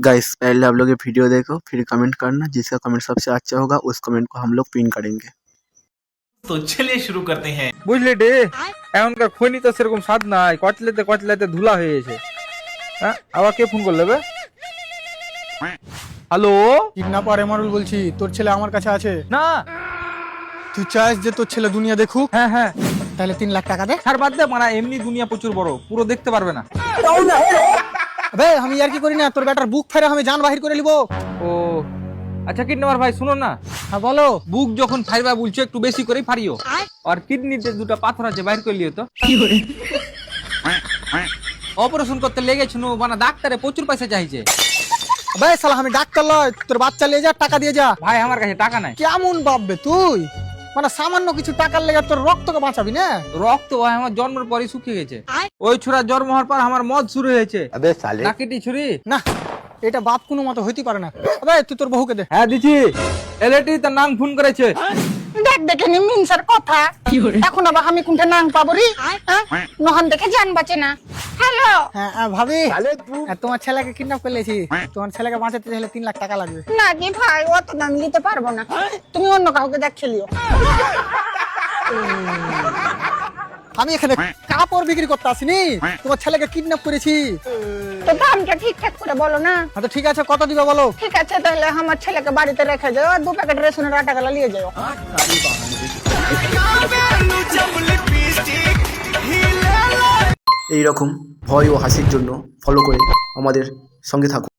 Guys पहले आप लोग ये वीडियो देखो फिर कमेंट करना, जिसका कमेंट सबसे अच्छा होगा उस कमेंट को हम लोग पिन करेंगे। तो चलिए शुरू करते हैं। বুঝলি রে এখনকার খৈনি তো সেরকম স্বাদ নাই, কচলেতে কচলেতে ধুলা হয়ে গেছে। হ্যাঁ আবার কে ফোন করলে বে? হ্যালো কিডন্যাপার এমারুল বলছি, তোর ছেলে আমার কাছে আছে। না। তুই চাস যে তোর ছেলে দুনিয়া দেখুক? হ্যাঁ হ্যাঁ তাহলে 3 লাখ টাকা দে। ছাড় বাদ দে, মানে এমনি দুনিয়া প্রচুর বড়, পুরো দেখতে পারবে না। আবে আমি আর কি করি না, তোর বেটার বুক ফেরে আমি জান বাহির করে নিব। ও আচ্ছা কিডন্যাপার ভাই শুনো না, হ্যাঁ বলো। বুক যখন ফাইবা বলছো একটু বেশি করেই ফারিও, আর কিডনিতে দুটো পাথর আছে বাইর করে লিও তো। অপারেশন করতে লেগেছিল, মানে ডাক্তারে প্রচুর পয়সা চাইছে। আবে শালা আমি ডাক্তার লয়, তোর বাচ্চা নিয়ে যা, টাকা দিয়ে যা। ভাই আমার কাছে টাকা নাই। কেমন ভাববে তুই? মানে সামান্য কিছু টাকার লেগে তোর রক্তকে বাঁচাবি না? রক্ত ভাই আমার জন্মের পরই শুকিয়ে গেছে। ওই ছোড়া জন্ম হওয়ার পর আমার মদ শুরু হয়েছে। নাকিটি ছুরি না, এটা বাপ কোনো মতো হইতে পারে না। আবে তুই তোর বহুকে দে। হ্যাঁ দিছি, এলএটি তার নাম ফোন করেছে। দেখ দেখে নি মিনসার কথা, এখন আবার আমি কোনটা নাং পাবো রে? নহন দেখে জান বাঁচে না। হ্যালো হ্যাঁ ভাবি, তোমার ছেলেকে কিডন্যাপ করে লেছি, তোমার ছেলেকে বাঁচাতে চাইলে 3 লাখ টাকা লাগবে। না জি ভাই, অত দাম দিতে পারবো না, তুমি অন্য কাউকে দেখে লিও। আমি এখানে কাপড় বিক্রি করতে আসিনি, তোমার ছেলেকে কিডন্যাপ করেছি। তো দামটা ঠিকঠাক করে বলো না। আচ্ছা ঠিক আছে, কত দিবে বলো? ঠিক আছে তাহলে আমার ছেলেকে বাড়িতে রেখে যাও, আর 2 প্যাকেট রেশনের আটা গেলা নিয়ে যাও। এই রকম ভয় ও হাসির জন্য ফলো করে আমাদের সঙ্গে থাকুন।